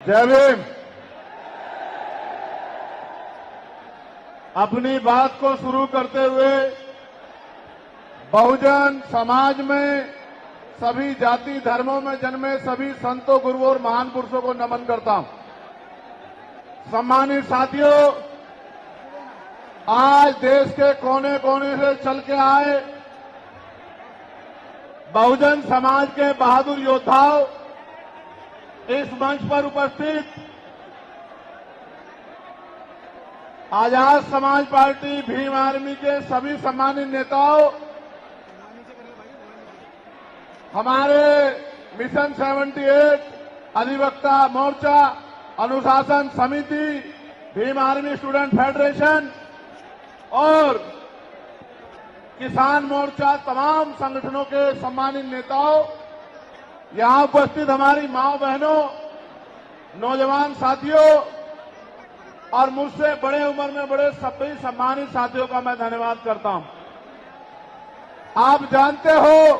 जय भीम। अपनी बात को शुरू करते हुए बहुजन समाज में सभी जाति धर्मों में जन्मे सभी संतों, गुरुओं और महान पुरुषों को नमन करता हूं। सम्मानित साथियों, आज देश के कोने कोने से चल के आए बहुजन समाज के बहादुर योद्धाओं, इस मंच पर उपस्थित आजाद समाज पार्टी भीम आर्मी के सभी सम्मानित नेताओं, हमारे मिशन 78 अधिवक्ता मोर्चा, अनुशासन समिति, भीम आर्मी स्टूडेंट फेडरेशन और किसान मोर्चा, तमाम संगठनों के सम्मानित नेताओं, यहां उपस्थित हमारी माओ बहनों, नौजवान साथियों और मुझसे बड़े उम्र में बड़े सभी सम्मानित साथियों का मैं धन्यवाद करता हूं। आप जानते हो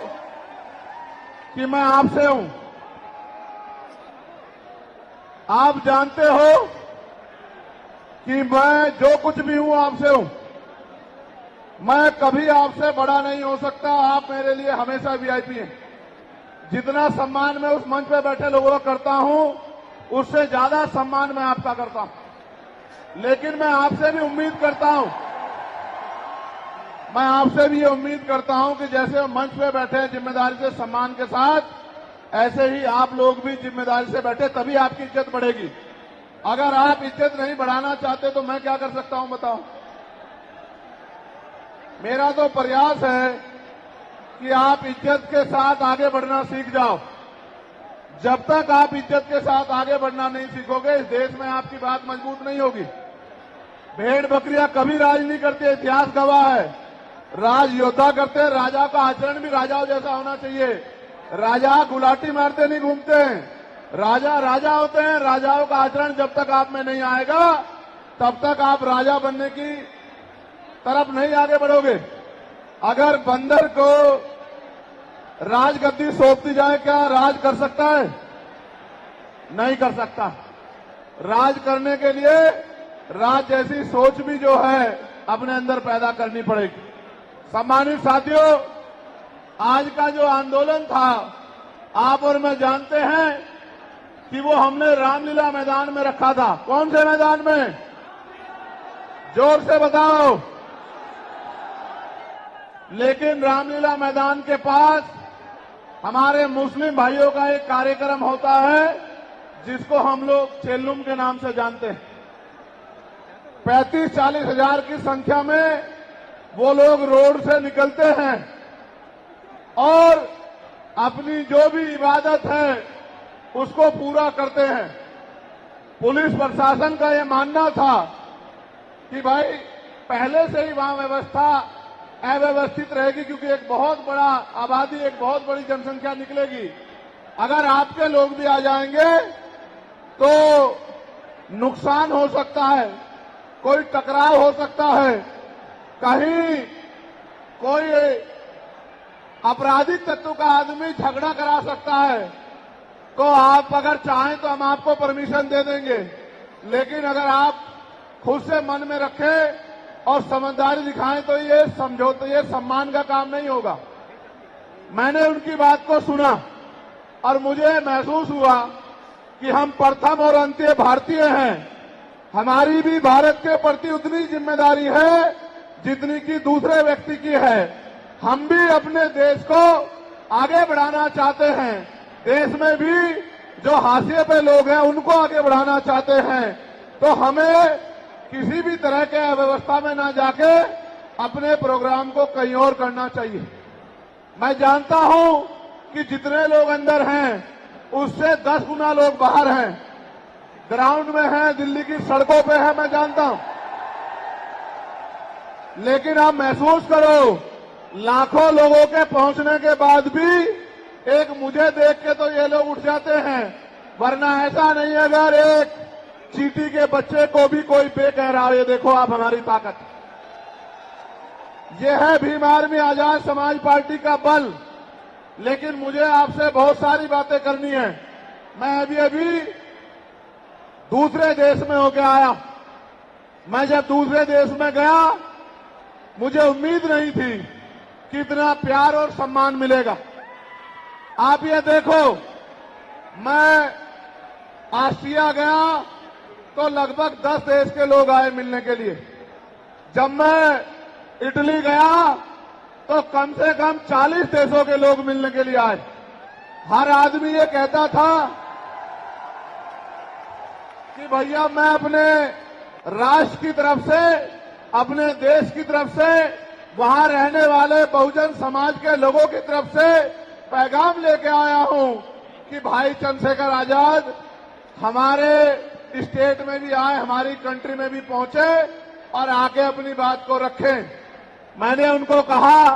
कि मैं आपसे हूं। आप जानते हो कि मैं जो कुछ भी हूं आपसे हूं। मैं कभी आपसे बड़ा नहीं हो सकता। आप मेरे लिए हमेशा वीआईपी हैं। जितना सम्मान मैं उस मंच पे बैठे लोगों का करता हूं, उससे ज्यादा सम्मान मैं आपका करता हूं। लेकिन मैं आपसे भी उम्मीद करता हूं, मैं आपसे भी ये उम्मीद करता हूं कि जैसे मंच पे बैठे हैं जिम्मेदारी से, सम्मान के साथ, ऐसे ही आप लोग भी जिम्मेदारी से बैठे, तभी आपकी इज्जत बढ़ेगी। अगर आप इज्जत नहीं बढ़ाना चाहते तो मैं क्या कर सकता हूं बताओ। मेरा तो प्रयास है कि आप इज्जत के साथ आगे बढ़ना सीख जाओ। जब तक आप इज्जत के साथ आगे बढ़ना नहीं सीखोगे, इस देश में आपकी बात मजबूत नहीं होगी। भेड़ बकरियां कभी राज नहीं करती, इतिहास गवाह है। राज योद्धा करते हैं। राजा का आचरण भी राजाओं जैसा होना चाहिए। राजा गुलाटी मारते नहीं घूमते हैं। राजा राजा होते हैं। राजाओं का आचरण जब तक आप में नहीं आएगा, तब तक आप राजा बनने की तरफ नहीं आगे बढ़ोगे। अगर बंदर को राजगद्दी सौंप दी जाए, क्या राज कर सकता है? नहीं कर सकता। राज करने के लिए राज जैसी सोच भी जो है अपने अंदर पैदा करनी पड़ेगी। सम्मानित साथियों, आज का जो आंदोलन था, आप और मैं जानते हैं कि वो हमने रामलीला मैदान में रखा था। कौन से मैदान में? जोर से बताओ। लेकिन रामलीला मैदान के पास हमारे मुस्लिम भाइयों का एक कार्यक्रम होता है जिसको हम लोग चेल्लुम के नाम से जानते हैं। 35-40 हजार की संख्या में वो लोग रोड से निकलते हैं और अपनी जो भी इबादत है उसको पूरा करते हैं। पुलिस प्रशासन का ये मानना था कि भाई पहले से ही वहां व्यवस्था अव्यवस्थित रहेगी, क्योंकि एक बहुत बड़ा आबादी, एक बहुत बड़ी जनसंख्या निकलेगी। अगर आपके लोग भी आ जाएंगे तो नुकसान हो सकता है, कोई टकराव हो सकता है, कहीं कोई आपराधिक तत्व का आदमी झगड़ा करा सकता है। तो आप अगर चाहें तो हम आपको परमिशन दे देंगे। लेकिन अगर आप खुद से मन में रखें और समझदारी दिखाएं तो ये समझौता, ये सम्मान का काम नहीं होगा। मैंने उनकी बात को सुना और मुझे महसूस हुआ कि हम प्रथम और अंत्य भारतीय हैं। हमारी भी भारत के प्रति उतनी जिम्मेदारी है जितनी कि दूसरे व्यक्ति की है। हम भी अपने देश को आगे बढ़ाना चाहते हैं। देश में भी जो हाशिए पे लोग हैं उनको आगे बढ़ाना चाहते हैं। तो हमें किसी भी तरह के अव्यवस्था में ना जाके अपने प्रोग्राम को कहीं और करना चाहिए। मैं जानता हूं कि जितने लोग अंदर हैं उससे 10 गुना लोग बाहर हैं, ग्राउंड में हैं, दिल्ली की सड़कों पे हैं, मैं जानता हूं। लेकिन आप महसूस करो, लाखों लोगों के पहुंचने के बाद भी एक मुझे देख के तो ये लोग उठ जाते हैं, वरना ऐसा नहीं है। अगर एक चींटी के बच्चे को भी कोई बे कह रहा है, ये देखो आप हमारी ताकत। ये है भीम आर्मी आजाद समाज पार्टी का बल। लेकिन मुझे आपसे बहुत सारी बातें करनी है। मैं अभी दूसरे देश में होके आया। मैं जब दूसरे देश में गया, मुझे उम्मीद नहीं थी कि इतना प्यार और सम्मान मिलेगा। आप ये देखो, मैं ऑस्ट्रिया गया तो लगभग 10 देश के लोग आए मिलने के लिए। जब मैं इटली गया तो कम से कम 40 देशों के लोग मिलने के लिए आए। हर आदमी ये कहता था कि भैया मैं अपने राष्ट्र की तरफ से, अपने देश की तरफ से, वहां रहने वाले बहुजन समाज के लोगों की तरफ से पैगाम लेके आया हूं कि भाई चंद्रशेखर आजाद हमारे स्टेट में भी आए, हमारी कंट्री में भी पहुंचे और आके अपनी बात को रखें। मैंने उनको कहा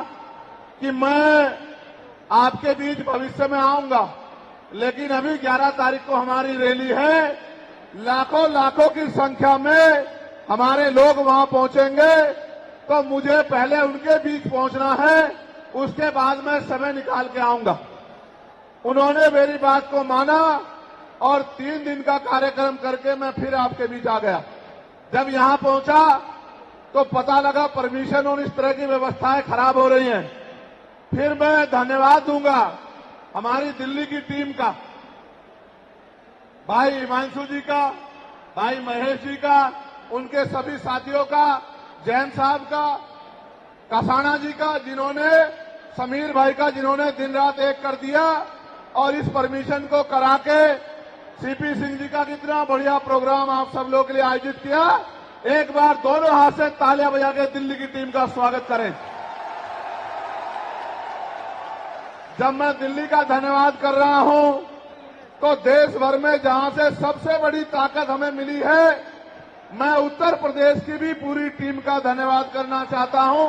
कि मैं आपके बीच भविष्य में आऊंगा, लेकिन अभी 11 तारीख को हमारी रैली है, लाखों लाखों की संख्या में हमारे लोग वहां पहुंचेंगे, तो मुझे पहले उनके बीच पहुंचना है, उसके बाद मैं समय निकाल के आऊंगा। उन्होंने मेरी बात को माना और 3 दिन का कार्यक्रम करके मैं फिर आपके बीच आ गया। जब यहां पहुंचा तो पता लगा परमिशन और इस तरह की व्यवस्थाएं खराब हो रही हैं। फिर मैं धन्यवाद दूंगा हमारी दिल्ली की टीम का, भाई हिमांशु जी का, भाई महेश जी का, उनके सभी साथियों का, जैन साहब का, कसाना जी का, जिन्होंने, समीर भाई का, जिन्होंने दिन रात एक कर दिया और इस परमिशन को करा के सीपी सिंह जी का कितना बढ़िया प्रोग्राम आप सब लोगों के लिए आयोजित किया। एक बार दोनों हाथ से तालियां बजा के दिल्ली की टीम का स्वागत करें। जब मैं दिल्ली का धन्यवाद कर रहा हूं तो देश भर में जहां से सबसे बड़ी ताकत हमें मिली है, मैं उत्तर प्रदेश की भी पूरी टीम का धन्यवाद करना चाहता हूं,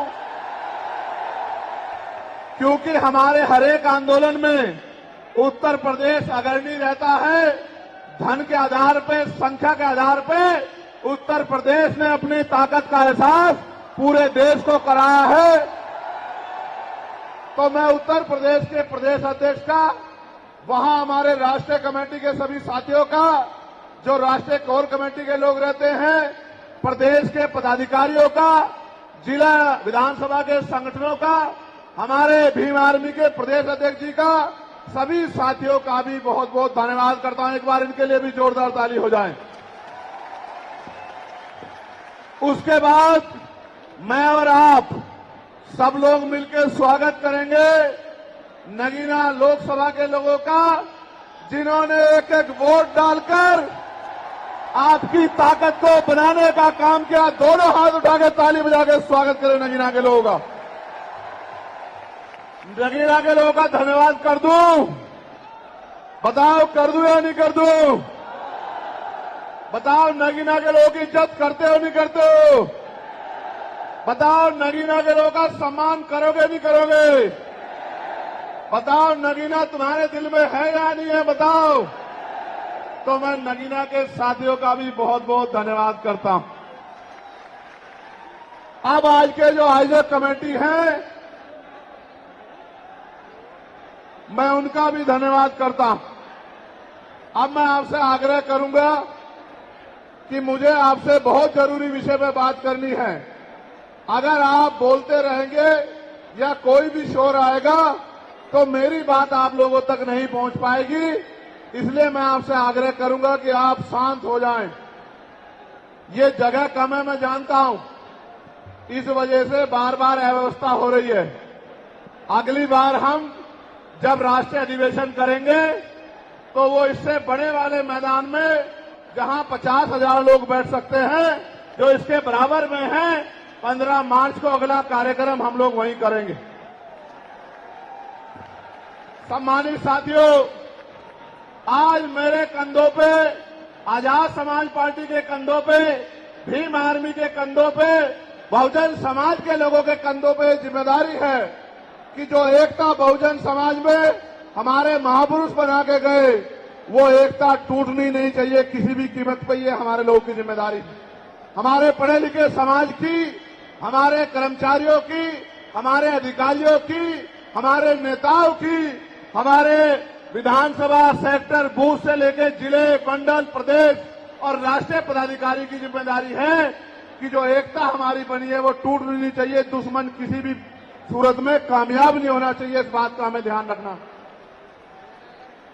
क्योंकि हमारे हर एक आंदोलन में उत्तर प्रदेश अग्रणी रहता है। धन के आधार पे, संख्या के आधार पे उत्तर प्रदेश ने अपनी ताकत का एहसास पूरे देश को कराया है। तो मैं उत्तर प्रदेश के प्रदेश अध्यक्ष का, वहां हमारे राष्ट्रीय कमेटी के सभी साथियों का, जो राष्ट्रीय कोर कमेटी के लोग रहते हैं, प्रदेश के पदाधिकारियों का, जिला विधानसभा के संगठनों का, हमारे भीम आर्मी के प्रदेश अध्यक्ष जी का, सभी साथियों का भी बहुत बहुत धन्यवाद करता हूं। एक बार इनके लिए भी जोरदार ताली हो जाए। उसके बाद मैं और आप सब लोग मिलकर स्वागत करेंगे नगीना लोकसभा के लोगों का, जिन्होंने एक एक वोट डालकर आपकी ताकत को बनाने का काम किया। दोनों हाथ उठा के ताली बजा के स्वागत करें नगीना के लोगों का। नगीना के लोगों का धन्यवाद कर दूं? बताओ कर दूं या नहीं कर दूं? बताओ नगीना के लोगों की इज्जत करते हो नहीं करते हो? बताओ नगीना के लोगों का सम्मान करोगे नहीं करोगे? बताओ नगीना तुम्हारे दिल में है या नहीं है? बताओ। तो मैं नगीना के साथियों का भी बहुत बहुत धन्यवाद करता हूं। अब आज के जो आयोजक कमेटी है, मैं उनका भी धन्यवाद करता हूं। अब मैं आपसे आग्रह करूंगा कि मुझे आपसे बहुत जरूरी विषय पर बात करनी है। अगर आप बोलते रहेंगे या कोई भी शोर आएगा तो मेरी बात आप लोगों तक नहीं पहुंच पाएगी, इसलिए मैं आपसे आग्रह करूंगा कि आप शांत हो जाएं। ये जगह कम है, मैं जानता हूं, इस वजह से बार बार अव्यवस्था हो रही है। अगली बार हम जब राष्ट्रीय अधिवेशन करेंगे तो वो इससे बड़े वाले मैदान में, जहां 50,000 लोग बैठ सकते हैं, जो इसके बराबर में है, 15 मार्च को अगला कार्यक्रम हम लोग वहीं करेंगे। सम्मानित साथियों, आज मेरे कंधों पे, आजाद समाज पार्टी के कंधों पे, भीम आर्मी के कंधों पे, बहुजन समाज के लोगों के कंधों पे जिम्मेदारी है कि जो एकता बहुजन समाज में हमारे महापुरुष बना के गए, वो एकता टूटनी नहीं चाहिए किसी भी कीमत पर। ये हमारे लोगों की जिम्मेदारी है। हमारे पढ़े लिखे समाज की, हमारे कर्मचारियों की, हमारे अधिकारियों की, हमारे नेताओं की, हमारे विधानसभा सेक्टर बूथ से लेकर जिले, मंडल, प्रदेश और राष्ट्रीय पदाधिकारी की जिम्मेदारी है कि जो एकता हमारी बनी है वो टूट नहीं चाहिए। दुश्मन किसी भी सूरत में कामयाब नहीं होना चाहिए, इस बात का हमें ध्यान रखना।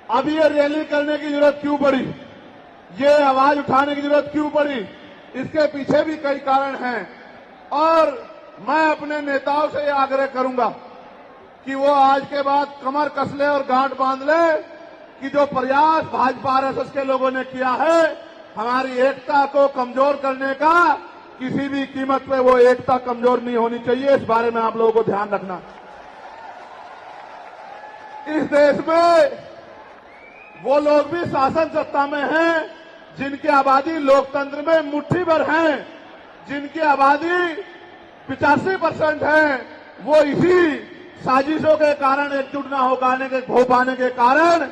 अब ये रैली करने की जरूरत क्यों पड़ी, ये आवाज उठाने की जरूरत क्यों पड़ी, इसके पीछे भी कई कारण हैं। और मैं अपने नेताओं से ये आग्रह करूंगा कि वो आज के बाद कमर कस ले और गांठ बांध ले कि जो प्रयास भाजपा आरएसएस के लोगों ने किया है हमारी एकता को कमजोर करने का, किसी भी कीमत पे वो एकता कमजोर नहीं होनी चाहिए। इस बारे में आप लोगों को ध्यान रखना। इस देश में वो लोग भी शासन सत्ता में हैं जिनकी आबादी लोकतंत्र में मुट्ठी भर है, जिनकी आबादी 85% है, वो इसी साजिशों के कारण एकजुट न हो पाने के कारण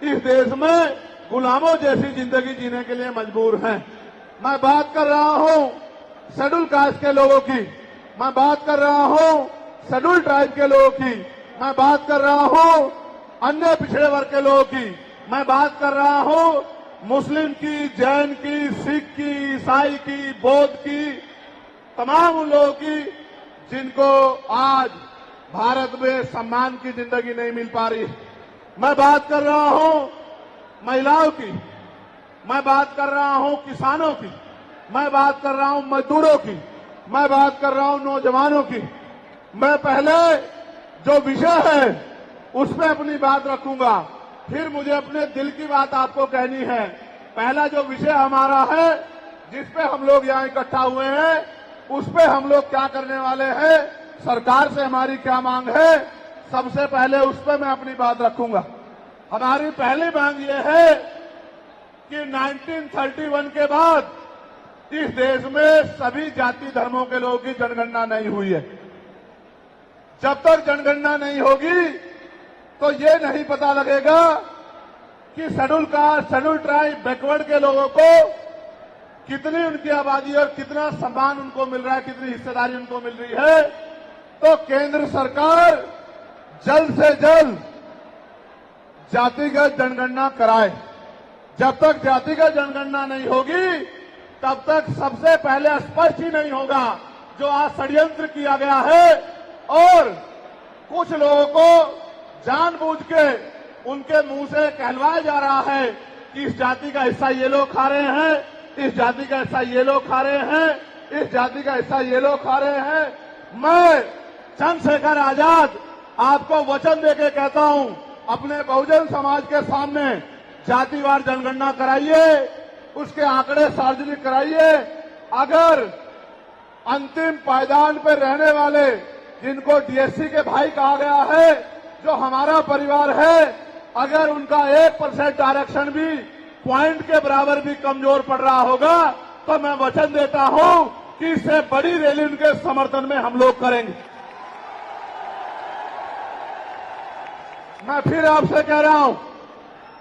इस देश में गुलामों जैसी जिंदगी जीने के लिए मजबूर हैं। मैं बात कर रहा हूं शेड्यूल कास्ट के लोगों की, मैं बात कर रहा हूं शेड्यूल ट्राइब के लोगों की, मैं बात कर रहा हूं अन्य पिछड़े वर्ग के लोगों की, मैं बात कर रहा हूं मुस्लिम की, जैन की, सिख की, ईसाई की, बौद्ध की, तमाम उन लोगों की जिनको आज भारत में सम्मान की जिंदगी नहीं मिल पा रही। मैं बात कर रहा हूं महिलाओं की, मैं बात कर रहा हूं किसानों की, मैं बात कर रहा हूं मजदूरों की, मैं बात कर रहा हूं नौजवानों की। मैं पहले जो विषय है उस पर अपनी बात रखूंगा, फिर मुझे अपने दिल की बात आपको कहनी है। पहला जो विषय हमारा है जिस पे हम लोग यहाँ इकट्ठा हुए हैं, उस पे हम लोग क्या करने वाले हैं, सरकार से हमारी क्या मांग है, सबसे पहले उस पे मैं अपनी बात रखूंगा। हमारी पहली मांग ये है कि 1931 के बाद इस देश में सभी जाति धर्मों के लोगों की जनगणना नहीं हुई है। जब तक जनगणना नहीं होगी तो ये नहीं पता लगेगा कि schedule caste, schedule tribe, backward के लोगों को कितनी उनकी आबादी और कितना सम्मान उनको मिल रहा है, कितनी हिस्सेदारी उनको मिल रही है। तो केंद्र सरकार जल्द से जल्द जातिगत जनगणना कराए। जब तक जातिगत जनगणना नहीं होगी तब तक सबसे पहले स्पष्ट ही नहीं होगा जो आज षड्यंत्र किया गया है और कुछ लोगों को जानबूझ के उनके मुंह से कहलवाया जा रहा है कि इस जाति का हिस्सा ये लोग खा रहे हैं, इस जाति का हिस्सा ये लोग खा रहे हैं, इस जाति का हिस्सा ये लोग खा रहे हैं। मैं चंद्रशेखर आजाद आपको वचन देके कहता हूं, अपने बहुजन समाज के सामने जातिवार जनगणना कराइए, उसके आंकड़े सार्वजनिक कराइए। अगर अंतिम पायदान पर रहने वाले जिनको डीएससी के भाई कहा गया है, जो हमारा परिवार है, अगर उनका 1% आरक्षण भी पॉइंट के बराबर भी कमजोर पड़ रहा होगा तो मैं वचन देता हूं कि इससे बड़ी रैली उनके समर्थन में हम लोग करेंगे। मैं फिर आपसे कह रहा हूं,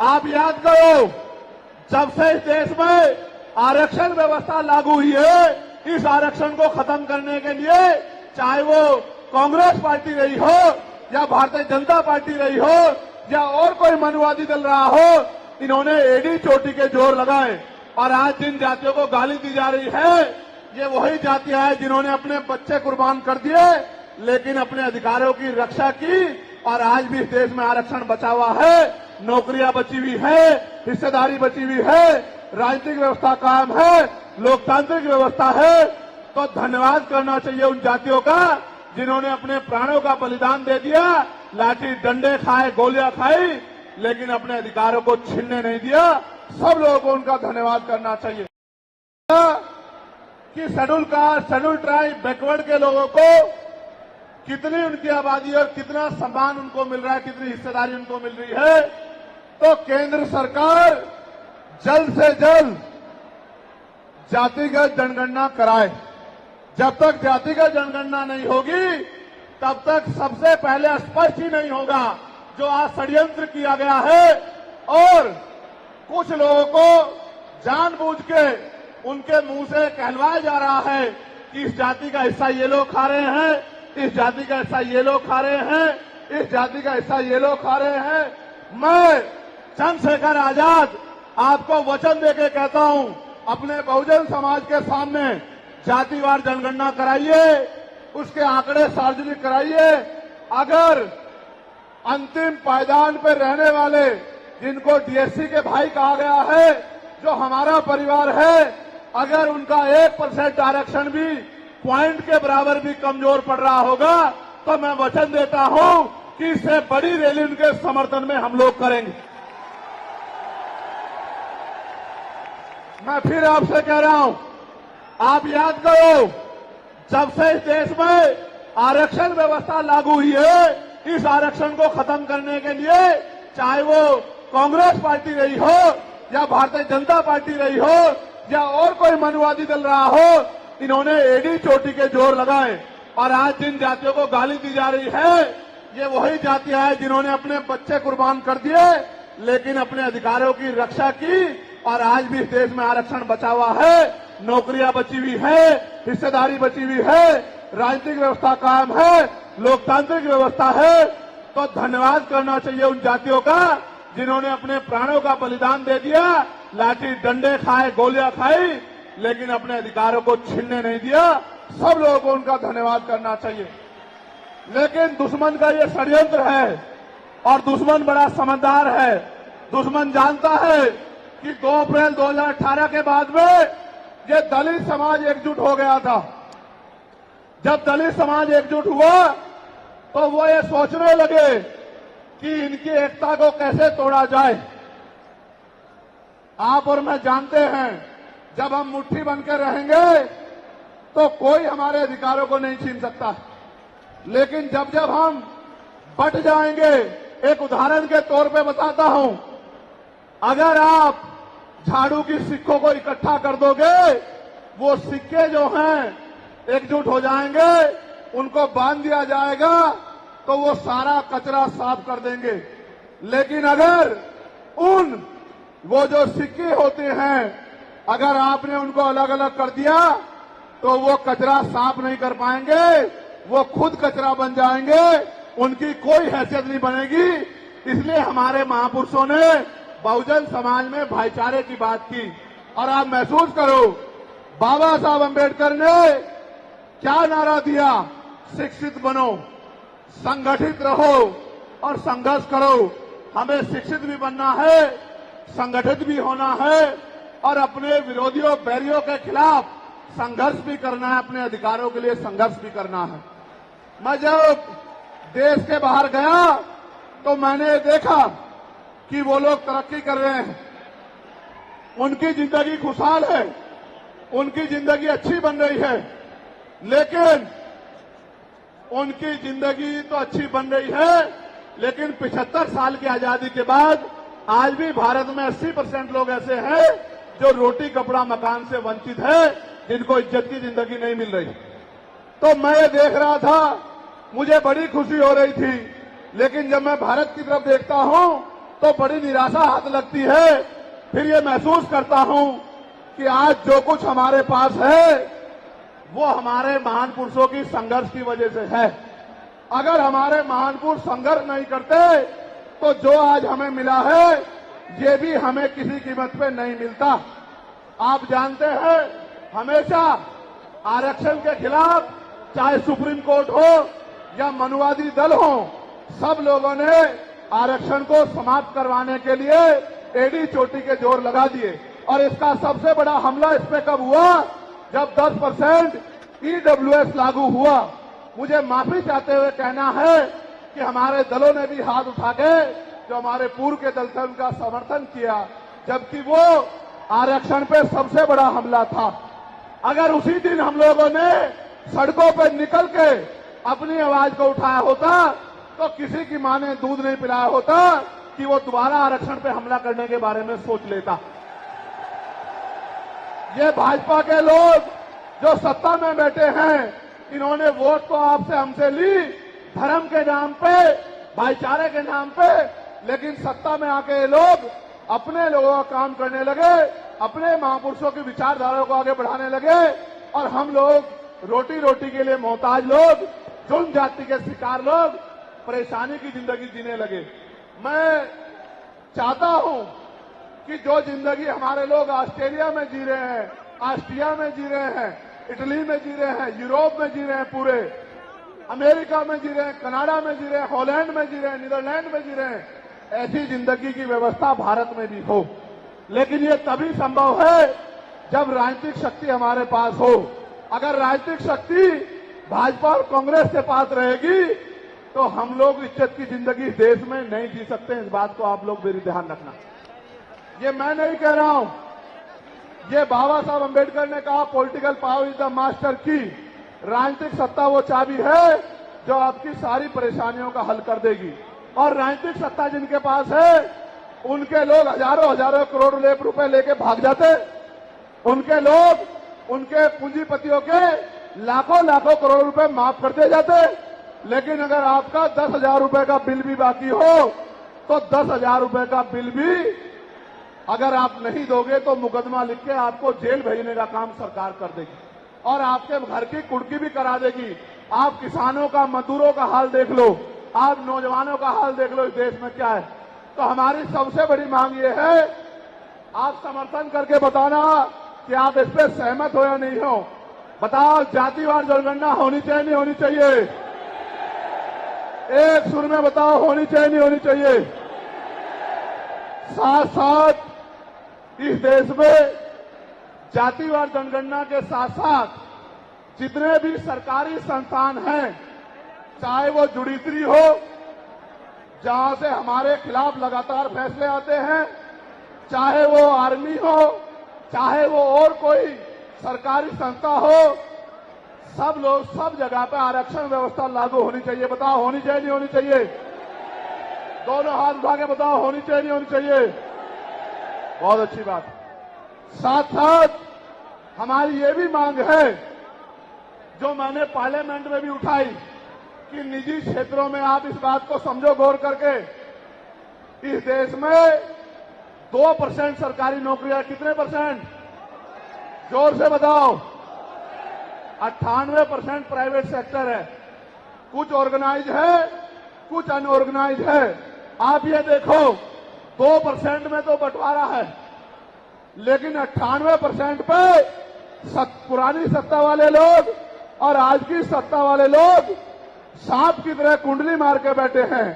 आप याद करो, जब से इस देश में आरक्षण व्यवस्था लागू हुई है, इस आरक्षण को खत्म करने के लिए चाहे वो कांग्रेस पार्टी रही हो या भारतीय जनता पार्टी रही हो या और कोई मनुवादी दल रहा हो, इन्होंने एडी चोटी के जोर लगाए। और आज जिन जातियों को गाली दी जा रही है, ये वही जातियां हैं जिन्होंने अपने बच्चे कुर्बान कर दिए लेकिन अपने अधिकारों की रक्षा की और आज भी इस देश में आरक्षण बचा हुआ है, नौकरियां बची हुई है, हिस्सेदारी बची हुई है, राजनीतिक व्यवस्था कायम है, लोकतांत्रिक व्यवस्था है। तो धन्यवाद करना चाहिए उन जातियों का जिन्होंने अपने प्राणों का बलिदान दे दिया, लाठी डंडे खाए, गोलियां खाई, लेकिन अपने अधिकारों को छीनने नहीं दिया। सब लोगों को उनका धन्यवाद करना चाहिए। कि schedule caste, schedule tribe, backward के लोगों को कितनी उनकी आबादी और कितना सम्मान उनको मिल रहा है, कितनी हिस्सेदारी उनको मिल रही है। तो केंद्र सरकार जल्द से जल्द जातिगत जनगणना कराए। जब तक जातिगत जनगणना नहीं होगी तब तक सबसे पहले स्पष्ट ही नहीं होगा जो आज षड्यंत्र किया गया है और कुछ लोगों को जानबूझ के उनके मुंह से कहलवाया जा रहा है कि इस जाति का हिस्सा ये लोग खा रहे हैं, इस जाति का हिस्सा ये लोग खा रहे हैं, इस जाति का हिस्सा ये लोग खा रहे हैं। मैं चंद्रशेखर आजाद आपको वचन देके कहता हूं, अपने बहुजन समाज के सामने जातिवार जनगणना कराइए, उसके आंकड़े सार्वजनिक कराइए। अगर अंतिम पायदान पर रहने वाले, जिनको डीएससी के भाई कहा गया है, जो हमारा परिवार है, अगर उनका 1% आरक्षण भी पॉइंट के बराबर भी कमजोर पड़ रहा होगा, तो मैं वचन देता हूं कि इससे बड़ी रैली उनके समर्थन में हम लोग करेंगे। मैं फिर आपसे कह रहा हूं, आप याद करो, जब से इस देश में आरक्षण व्यवस्था लागू हुई है, इस आरक्षण को खत्म करने के लिए चाहे वो कांग्रेस पार्टी रही हो या भारतीय जनता पार्टी रही हो या और कोई मनुवादी दल रहा हो, इन्होंने एडी चोटी के जोर लगाए। और आज जिन जातियों को गाली दी जा रही है, ये वही जातियां हैं जिन्होंने अपने बच्चे कुर्बान कर दिए, लेकिन अपने अधिकारों की रक्षा की। और आज भी इस देश में आरक्षण बचा हुआ है, नौकरियां बची हुई है, हिस्सेदारी बची हुई है, राजनीतिक व्यवस्था कायम है, लोकतांत्रिक व्यवस्था है। तो धन्यवाद करना चाहिए उन जातियों का जिन्होंने अपने प्राणों का बलिदान दे दिया, लाठी डंडे खाए, गोलियां खाई, लेकिन अपने अधिकारों को छीनने नहीं दिया। सब लोगों को उनका धन्यवाद करना चाहिए। लेकिन दुश्मन का ये षड्यंत्र है और दुश्मन बड़ा समझदार है। दुश्मन जानता है कि 2 अप्रैल 2018 के बाद में ये दलित समाज एकजुट हो गया था। जब दलित समाज एकजुट हुआ तो वो ये सोचने लगे कि इनकी एकता को कैसे तोड़ा जाए। आप और मैं जानते हैं, जब हम मुट्ठी बनकर रहेंगे तो कोई हमारे अधिकारों को नहीं छीन सकता। लेकिन जब जब हम बट जाएंगे, एक उदाहरण के तौर पे बताता हूं, अगर आप झाड़ू की सिक्कों को इकट्ठा कर दोगे, वो सिक्के जो हैं एकजुट हो जाएंगे, उनको बांध दिया जाएगा तो वो सारा कचरा साफ कर देंगे। लेकिन अगर वो जो सिक्के होते हैं, अगर आपने उनको अलग अलग कर दिया तो वो कचरा साफ नहीं कर पाएंगे, वो खुद कचरा बन जाएंगे, उनकी कोई हैसियत नहीं बनेगी। इसलिए हमारे महापुरुषों ने बहुजन समाज में भाईचारे की बात की। और आप महसूस करो, बाबा साहब अम्बेडकर ने क्या नारा दिया? शिक्षित बनो, संगठित रहो और संघर्ष करो। हमें शिक्षित भी बनना है, संगठित भी होना है और अपने विरोधियों, बैरियों के खिलाफ संघर्ष भी करना है, अपने अधिकारों के लिए संघर्ष भी करना है। मैं जब देश के बाहर गया तो मैंने देखा कि वो लोग तरक्की कर रहे हैं, उनकी जिंदगी खुशहाल है, उनकी जिंदगी अच्छी बन रही है। लेकिन उनकी जिंदगी तो अच्छी बन रही है, लेकिन 75 साल की आजादी के बाद आज भी भारत में 80% लोग ऐसे हैं जो रोटी, कपड़ा, मकान से वंचित है, जिनको इज्जत की जिंदगी नहीं मिल रही। तो मैं ये देख रहा था, मुझे बड़ी खुशी हो रही थी। लेकिन जब मैं भारत की तरफ देखता हूं तो बड़ी निराशा हाथ लगती है। फिर ये महसूस करता हूं कि आज जो कुछ हमारे पास है वो हमारे महान पुरुषों की संघर्ष की वजह से है। अगर हमारे महान पुरुष संघर्ष नहीं करते तो जो आज हमें मिला है ये भी हमें किसी कीमत पे नहीं मिलता। आप जानते हैं, हमेशा आरक्षण के खिलाफ चाहे सुप्रीम कोर्ट हो या मनुवादी दल हो, सब लोगों ने आरक्षण को समाप्त करवाने के लिए एडी चोटी के जोर लगा दिए। और इसका सबसे बड़ा हमला इस पे कब हुआ? जब 10% ईडब्ल्यूएस लागू हुआ। मुझे माफी चाहते हुए कहना है कि हमारे दलों ने भी हाथ उठा के, जो हमारे पूर्व के दल थे, उनका समर्थन किया, जबकि वो आरक्षण पे सबसे बड़ा हमला था। अगर उसी दिन हम लोगों ने सड़कों पर निकल के अपनी आवाज को उठाया होता तो किसी की मां ने दूध नहीं पिलाया होता कि वो दोबारा आरक्षण पे हमला करने के बारे में सोच लेता। ये भाजपा के लोग जो सत्ता में बैठे हैं, इन्होंने वोट तो आपसे हमसे ली धर्म के नाम पे, भाईचारे के नाम पे, लेकिन सत्ता में आके ये लोग अपने लोगों का काम करने लगे, अपने महापुरुषों की विचारधारा को आगे बढ़ाने लगे और हम लोग रोटी रोटी के लिए मोहताज लोग, जुल्म जाति के शिकार लोग परेशानी की जिंदगी जीने लगे। मैं चाहता हूं कि जो जिंदगी हमारे लोग ऑस्ट्रेलिया में जी रहे हैं, ऑस्ट्रिया में जी रहे हैं, इटली में जी रहे हैं, यूरोप में जी रहे हैं, पूरे अमेरिका में जी रहे हैं, कनाडा में जी रहे हैं, हॉलैंड में जी रहे हैं, नीदरलैंड में जी रहे हैं, ऐसी जिंदगी की व्यवस्था भारत में भी हो। लेकिन ये तभी संभव है जब राजनीतिक शक्ति हमारे पास हो। अगर राजनीतिक शक्ति भाजपा और कांग्रेस के पास रहेगी तो हम लोग इज्जत की जिंदगी इस देश में नहीं जी सकते। इस बात को आप लोग मेरी ध्यान रखना। ये मैं नहीं कह रहा हूं, ये बाबा साहब अंबेडकर ने कहा, political power is the master की। राजनीतिक सत्ता वो चाबी है जो आपकी सारी परेशानियों का हल कर देगी। और राजनीतिक सत्ता जिनके पास है उनके लोग हजारों हजारों करोड़ रुपए लेके भाग जाते। उनके लोग उनके पूंजीपतियों के लाखों लाखों करोड़ रुपए माफ करते जाते। लेकिन अगर आपका 10,000 रुपए का बिल भी बाकी हो तो 10,000 रुपए का बिल भी अगर आप नहीं दोगे तो मुकदमा लिख के आपको जेल भेजने का काम सरकार कर देगी और आपके घर की कुर्की भी करा देगी। आप किसानों का, मजदूरों का हाल देख लो, आप नौजवानों का हाल देख लो इस देश में क्या है। तो हमारी सबसे बड़ी मांग ये है, आप समर्थन करके बताना कि आप इस पर सहमत हो या नहीं हो। बताओ, जातिवार जनगणना होनी चाहिए नहीं होनी चाहिए? एक सुर में बताओ, होनी चाहिए नहीं होनी चाहिए? साथ साथ इस देश में जातिवार जनगणना के साथ साथ जितने भी सरकारी संस्थान हैं, चाहे वो जुडिशरी हो जहां से हमारे खिलाफ लगातार फैसले आते हैं, चाहे वो आर्मी हो, चाहे वो और कोई सरकारी संस्था हो, सब लोग सब जगह पे आरक्षण व्यवस्था लागू होनी चाहिए। बताओ, होनी चाहिए नहीं होनी चाहिए? दोनों हाथ उठा के बताओ, होनी चाहिए नहीं होनी चाहिए? बहुत अच्छी बात। साथ साथ हमारी ये भी मांग है जो मैंने पार्लियामेंट में भी उठाई कि निजी क्षेत्रों में आप इस बात को समझो गौर करके, इस देश में 2% सरकारी नौकरियां, कितने परसेंट? जोर से बताओ। 98% प्राइवेट सेक्टर है। कुछ ऑर्गेनाइज है, कुछ अनऑर्गेनाइज है। आप ये देखो, 2% में तो बंटवारा है, लेकिन 98% पे पुरानी सत्ता वाले लोग और आज की सत्ता वाले लोग सांप की तरह कुंडली मार के बैठे हैं।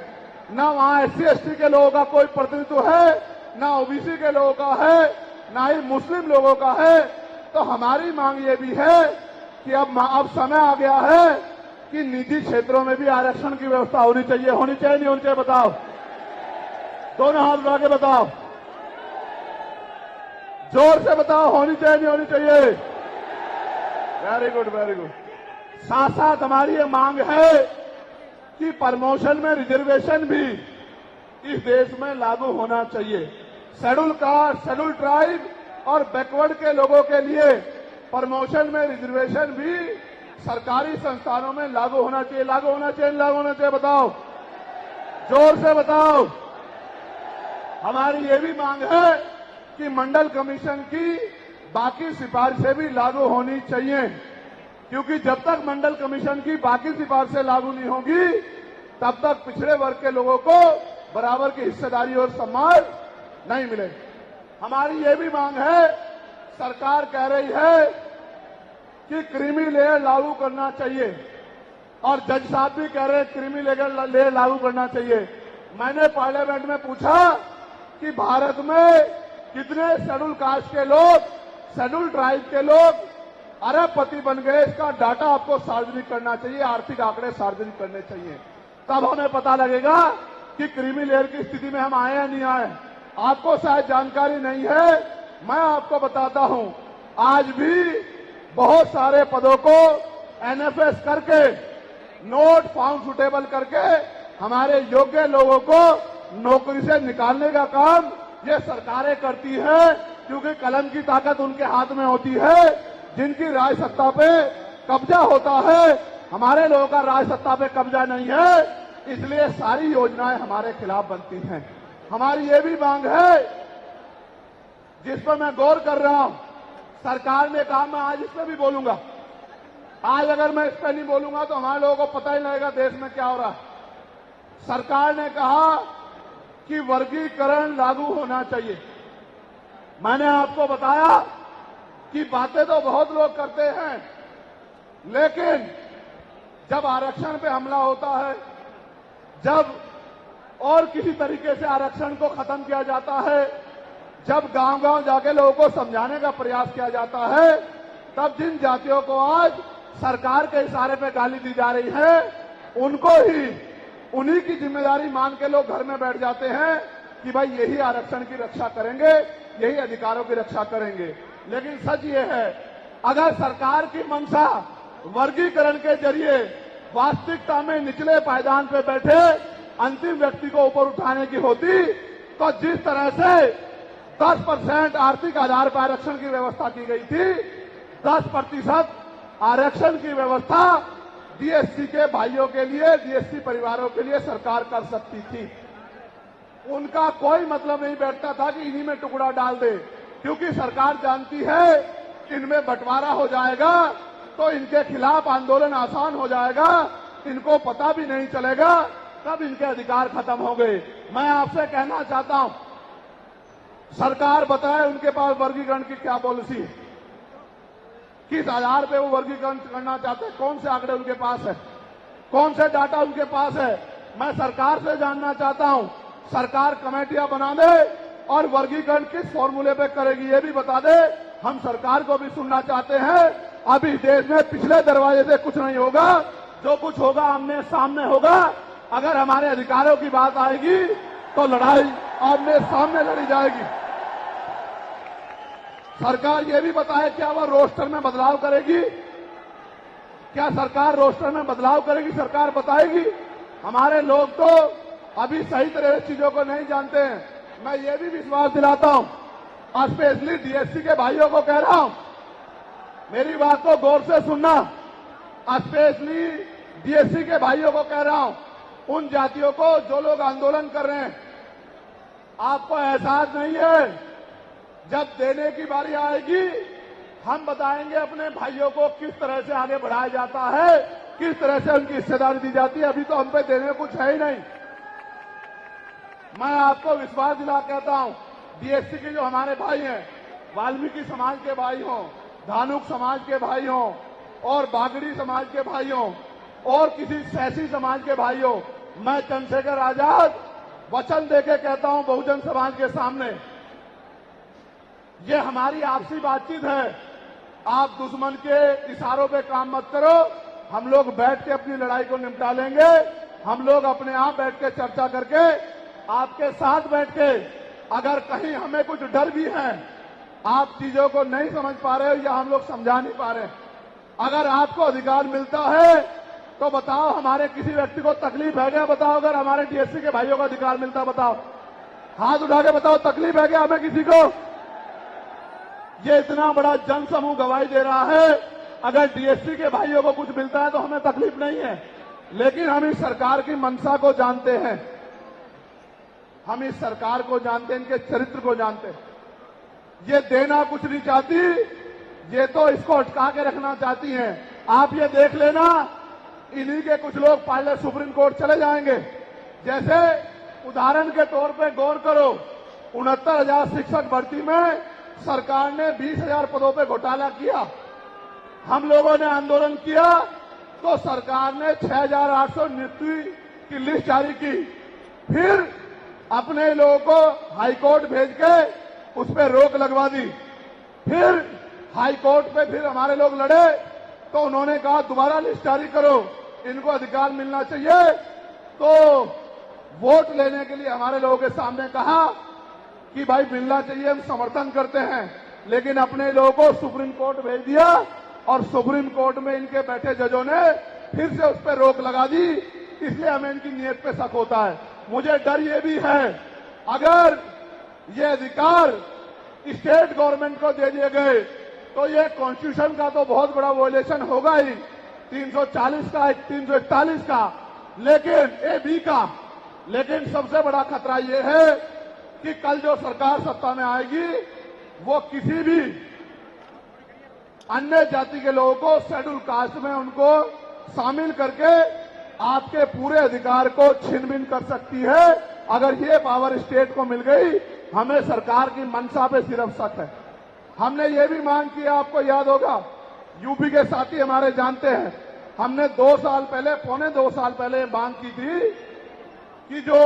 ना वहां SC/ST के लोगों का कोई प्रतिनिधित्व है, ना OBC के लोगों का है, ना ही मुस्लिम लोगों का है। तो हमारी मांग ये भी है कि अब समय आ गया है कि निजी क्षेत्रों में भी आरक्षण की व्यवस्था होनी चाहिए। होनी चाहिए नहीं होनी चाहिए? बताओ, दोनों हाथ उठा के बताओ, जोर से बताओ, होनी चाहिए नहीं होनी चाहिए? Very good, very good. साथ साथ हमारी ये मांग है कि प्रमोशन में रिजर्वेशन भी इस देश में लागू होना चाहिए। शेड्यूल कास्ट, शेड्यूल ट्राइब और बैकवर्ड के लोगों के लिए प्रमोशन में रिजर्वेशन भी सरकारी संस्थानों में लागू होना चाहिए। लागू होना चाहिए, लागू होना चाहिए? बताओ, जोर से बताओ। हमारी ये भी मांग है कि मंडल कमीशन की बाकी सिफारिशें भी लागू होनी चाहिए, क्योंकि जब तक मंडल कमीशन की बाकी सिफारिशें लागू नहीं होगी तब तक पिछड़े वर्ग के लोगों को बराबर की हिस्सेदारी और सम्मान नहीं मिले। हमारी ये भी मांग है, सरकार कह रही है कि क्रीमी लेयर लागू करना चाहिए और जज साहब भी कह रहे हैं क्रीमी लेयर लागू करना चाहिए। मैंने पार्लियामेंट में पूछा कि भारत में कितने शेड्यूल कास्ट के लोग, शेड्यूल ट्राइब के लोग अरबपति बन गए, इसका डाटा आपको सार्वजनिक करना चाहिए, आर्थिक आंकड़े सार्वजनिक करने चाहिए। तब हमें पता लगेगा कि क्रीमी लेयर की स्थिति में हम आए या नहीं आए। आपको शायद जानकारी नहीं है, मैं आपको बताता हूं, आज भी बहुत सारे पदों को NFS करके, नोट फाउंड सुटेबल करके हमारे योग्य लोगों को नौकरी से निकालने का काम ये सरकारें करती है, क्योंकि कलम की ताकत उनके हाथ में होती है। जिनकी राज सत्ता पे कब्जा होता है, हमारे लोगों का राज सत्ता पे कब्जा नहीं है, इसलिए सारी योजनाएं हमारे खिलाफ बनती हैं। हमारी ये भी मांग है जिस पर मैं गौर कर रहा हूं, सरकार ने कहा, मैं आज इस पर भी बोलूंगा। आज अगर मैं इस पर नहीं बोलूंगा तो हमारे लोगों को पता ही नहीं लगेगा देश में क्या हो रहा है। सरकार ने कहा कि वर्गीकरण लागू होना चाहिए। मैंने आपको बताया कि बातें तो बहुत लोग करते हैं, लेकिन जब आरक्षण पे हमला होता है, जब और किसी तरीके से आरक्षण को खत्म किया जाता है, जब गांव-गांव जाके लोगों को समझाने का प्रयास किया जाता है, तब जिन जातियों को आज सरकार के इशारे पे गाली दी जा रही है, उनको ही उन्हीं की जिम्मेदारी मान के लोग घर में बैठ जाते हैं कि भाई यही आरक्षण की रक्षा करेंगे, यही अधिकारों की रक्षा करेंगे। लेकिन सच ये है, अगर सरकार की मंशा वर्गीकरण के जरिए वास्तविकता में निचले पायदान पे बैठे अंतिम व्यक्ति को ऊपर उठाने की होती, तो जिस तरह से 10% आर्थिक आधार पर आरक्षण की व्यवस्था की गई थी, 10% आरक्षण की व्यवस्था डीएससी के भाइयों के लिए, डीएससी परिवारों के लिए सरकार कर सकती थी। उनका कोई मतलब नहीं बैठता था कि इन्हीं में टुकड़ा डाल दे, क्योंकि सरकार जानती है इनमें बंटवारा हो जाएगा तो इनके खिलाफ आंदोलन आसान हो जाएगा, इनको पता भी नहीं चलेगा कब इनके अधिकार खत्म हो गए। मैं आपसे कहना चाहता हूं, सरकार बताए उनके पास वर्गीकरण की क्या पॉलिसी है, किस आधार पे वो वर्गीकरण करना चाहते हैं, कौन से आंकड़े उनके पास है, कौन से डाटा उनके पास है। मैं सरकार से जानना चाहता हूं, सरकार कमेटियां बना दे और वर्गीकरण किस फॉर्मूले पे करेगी ये भी बता दे। हम सरकार को भी सुनना चाहते हैं। अभी देश में पिछले दरवाजे से कुछ नहीं होगा, जो कुछ होगा आमने सामने होगा। अगर हमारे अधिकारों की बात आएगी तो लड़ाई आमने सामने लड़ी जाएगी। सरकार ये भी बताए क्या वह रोस्टर में बदलाव करेगी, क्या सरकार रोस्टर में बदलाव करेगी, सरकार बताएगी। हमारे लोग तो अभी सही तरह से चीजों को नहीं जानते हैं। मैं ये भी विश्वास दिलाता हूं, स्पेशली डीएससी के भाइयों को कह रहा हूं, मेरी बात को गौर से सुनना। स्पेशली डीएससी के भाइयों को कह रहा हूं, उन जातियों को जो लोग आंदोलन कर रहे हैं, आपको एहसास नहीं है, जब देने की बारी आएगी हम बताएंगे अपने भाइयों को किस तरह से आगे बढ़ाया जाता है, किस तरह से उनकी हिस्सेदारी दी जाती है। अभी तो हम पे देने कुछ है ही नहीं। मैं आपको विश्वास दिला कहता हूं, डीएससी के जो हमारे भाई हैं, वाल्मीकि समाज के भाई हों, धानुक समाज के भाई हों और बागड़ी समाज के भाई हों और किसी सैसी समाज के भाई हों, मैं चंद्रशेखर आजाद वचन देके कहता हूं बहुजन समाज के सामने, ये हमारी आपसी बातचीत है। आप दुश्मन के इशारों पे काम मत करो, हम लोग बैठ के अपनी लड़ाई को निपटा लेंगे। हम लोग अपने आप बैठ के चर्चा करके आपके साथ बैठ के, अगर कहीं हमें कुछ डर भी है, आप चीजों को नहीं समझ पा रहे हो या हम लोग समझा नहीं पा रहे, अगर आपको अधिकार मिलता है तो बताओ, हमारे किसी व्यक्ति को तकलीफ है क्या? बताओ, अगर हमारे डीएससी के भाइयों को अधिकार मिलता, बताओ, हाथ उठा के बताओ, तकलीफ है क्या हमें किसी को? ये इतना बड़ा जन समूह गवाही दे रहा है, अगर डीएससी के भाइयों को कुछ मिलता है तो हमें तकलीफ नहीं है। लेकिन हम इस सरकार की मंशा को जानते हैं, हम इस सरकार को जानते हैं, इनके चरित्र को जानते हैं। ये देना कुछ नहीं चाहती, ये तो इसको अटका के रखना चाहती हैं। आप ये देख लेना, इन्हीं के कुछ लोग पहले सुप्रीम कोर्ट चले जाएंगे। जैसे उदाहरण के तौर पे गौर करो, 69,000 शिक्षक भर्ती में सरकार ने 20,000 पदों पे घोटाला किया। हम लोगों ने आंदोलन किया तो सरकार ने 6,800 नियुक्ति की लिस्ट जारी की। फिर अपने लोगों को हाईकोर्ट भेज के उस पर रोक लगवा दी। फिर हाईकोर्ट पे फिर हमारे लोग लड़े तो उन्होंने कहा दोबारा लिस्ट जारी करो, इनको अधिकार मिलना चाहिए। तो वोट लेने के लिए हमारे लोगों के सामने कहा कि भाई मिलना चाहिए, हम समर्थन करते हैं, लेकिन अपने लोगों को सुप्रीम कोर्ट भेज दिया और सुप्रीम कोर्ट में इनके बैठे जजों ने फिर से उस पर रोक लगा दी। इसलिए हमें इनकी नीयत पे शक होता है। मुझे डर ये भी है, अगर ये अधिकार स्टेट गवर्नमेंट को दे दिए गए तो ये कॉन्स्टिट्यूशन का तो बहुत बड़ा वॉयलेशन होगा ही, 340 का, 341 का, लेकिन AB का। लेकिन सबसे बड़ा खतरा ये है कि कल जो सरकार सत्ता में आएगी वो किसी भी अन्य जाति के लोगों को शेड्यूल कास्ट में उनको शामिल करके आपके पूरे अधिकार को छीन-बीन कर सकती है। अगर ये पावर स्टेट को मिल गई हमें सरकार की मंशा पे सिर्फ शक है। हमने ये भी मांग किया, आपको याद होगा, यूपी के साथी हमारे जानते हैं, हमने 2 साल पहले, पौने 2 साल पहले मांग की थी कि जो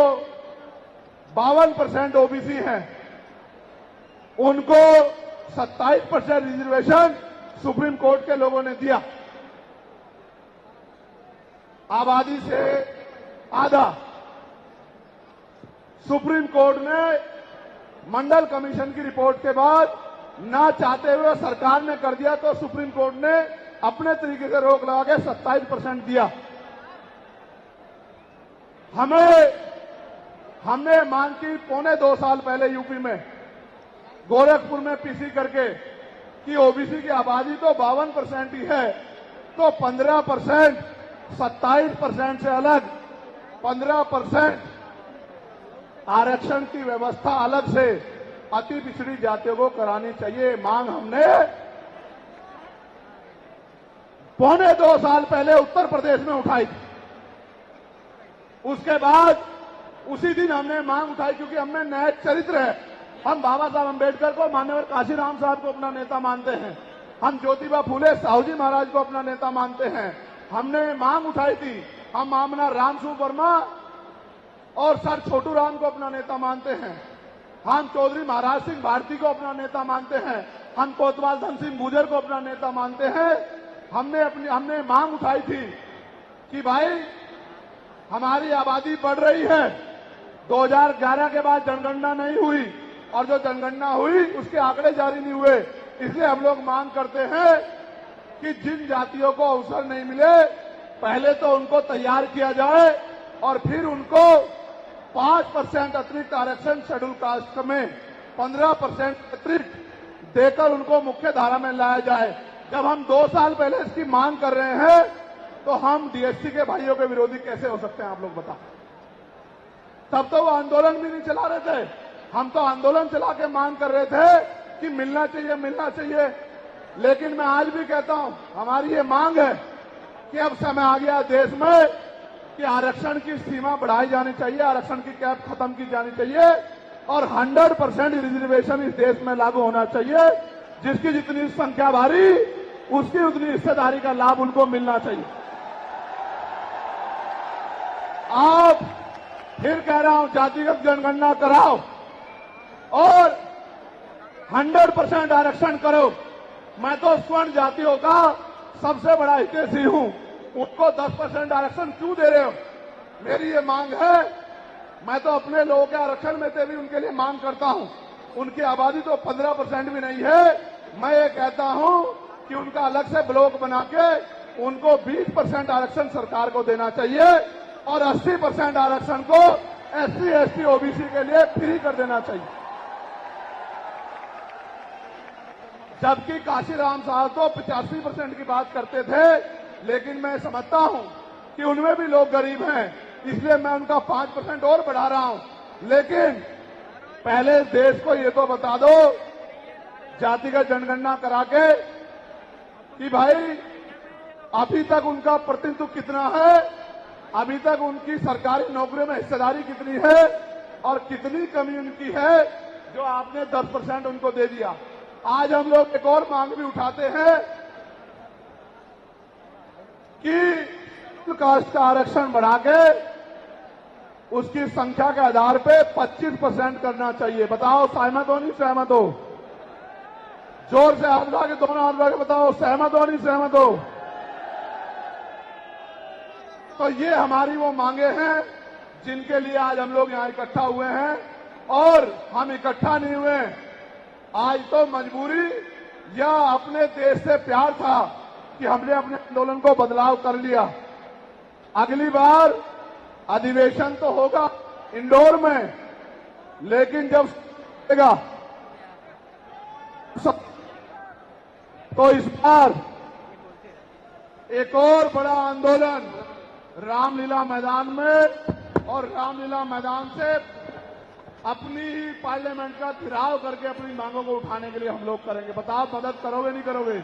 52% ओबीसी हैं उनको 27% रिजर्वेशन सुप्रीम कोर्ट के लोगों ने दिया, आबादी से आधा। सुप्रीम कोर्ट ने मंडल कमीशन की रिपोर्ट के बाद ना चाहते हुए सरकार ने कर दिया, तो सुप्रीम कोर्ट ने अपने तरीके से रोक लगा के 27% दिया। हमने मांग की पौने 2 साल पहले यूपी में गोरखपुर में पीसी करके कि ओबीसी की आबादी तो 52% ही है, तो 15%, 27% से अलग 15% आरक्षण की व्यवस्था अलग से अति पिछड़ी जातियों को करानी चाहिए। मांग हमने पौने 2 साल पहले उत्तर प्रदेश में उठाई थी। उसके बाद उसी दिन हमने मांग उठाई, क्योंकि हमें न्याय चरित्र है। हम बाबा साहब अम्बेडकर को, माननीय काशीराम साहब को अपना नेता मानते हैं, हम ज्योतिबा फूले साहू जी महाराज को अपना नेता मानते हैं। हमने मांग उठाई थी, हम मामला रामसू वर्मा और सर छोटू राम को अपना नेता मानते हैं, हम चौधरी महाराज सिंह भारती को अपना नेता मानते हैं, हम कोतवाल धन सिंह गुर्जर को अपना नेता मानते हैं। हमने मांग उठाई थी कि भाई हमारी आबादी बढ़ रही है, 2011 के बाद जनगणना नहीं हुई और जो जनगणना हुई उसके आंकड़े जारी नहीं हुए, इसलिए हम लोग मांग करते हैं कि जिन जातियों को अवसर नहीं मिले पहले तो उनको तैयार किया जाए और फिर उनको 5% अतिरिक्त आरक्षण शेड्यूल कास्ट में 15% अतिरिक्त देकर उनको मुख्य धारा में लाया जाए। जब हम 2 साल पहले इसकी मांग कर रहे हैं तो हम डीएससी के भाइयों के विरोधी कैसे हो सकते हैं, आप लोग बताओ। तब तो वो आंदोलन भी नहीं चला रहे थे, हम तो आंदोलन चला के मांग कर रहे थे कि मिलना चाहिए, मिलना चाहिए। लेकिन मैं आज भी कहता हूं, हमारी ये मांग है कि अब समय आ गया देश में कि आरक्षण की सीमा बढ़ाई जानी चाहिए, आरक्षण की कैप खत्म की जानी चाहिए और 100% रिजर्वेशन इस देश में लागू होना चाहिए। जिसकी जितनी संख्या भारी उसकी उतनी हिस्सेदारी का लाभ उनको मिलना चाहिए। आप फिर कह रहा हूं, जातिगत जनगणना कराओ और 100% आरक्षण करो। मैं तो स्वर्ण जातियों का सबसे बड़ा हितैषी हूं, उनको 10% आरक्षण क्यों दे रहे हो? मेरी ये मांग है, मैं तो अपने लोगों के आरक्षण में से भी उनके लिए मांग करता हूं। उनकी आबादी तो 15% भी नहीं है। मैं ये कहता हूं कि उनका अलग से ब्लॉक बना के उनको 20% आरक्षण सरकार को देना चाहिए और 80% आरक्षण को एससी, एसटी, ओबीसी के लिए फ्री कर देना चाहिए। जबकि काशीराम साहब तो 85% की बात करते थे, लेकिन मैं समझता हूं कि उनमें भी लोग गरीब हैं, इसलिए मैं उनका 5% और बढ़ा रहा हूं। लेकिन पहले देश को ये तो बता दो, जातिगत जनगणना करा के, कि भाई अभी तक उनका प्रतिनिधित्व कितना है, अभी तक उनकी सरकारी नौकरियों में हिस्सेदारी कितनी है और कितनी कमी उनकी है जो आपने 10% उनको दे दिया। आज हम लोग एक और मांग भी उठाते हैं कि कास्ट का आरक्षण बढ़ा के उसकी संख्या के आधार पे 25% करना चाहिए। बताओ सहमत हो नहीं सहमत हो? जोर से हाथ उठा के, दोनों हाथ उठा के बताओ सहमत हो नहीं सहमत हो? तो ये हमारी वो मांगे हैं जिनके लिए आज हम लोग यहां इकट्ठा हुए हैं। और हम इकट्ठा नहीं हुए आज तो मजबूरी या अपने देश से प्यार था कि हमने अपने आंदोलन को बदलाव कर लिया। अगली बार अधिवेशन तो होगा इंदौर में, लेकिन जब तो इस बार एक और बड़ा आंदोलन रामलीला मैदान में, और रामलीला मैदान से अपनी ही पार्लियामेंट का घेराव करके अपनी मांगों को उठाने के लिए हम लोग करेंगे। बताओ मदद करोगे नहीं करोगे?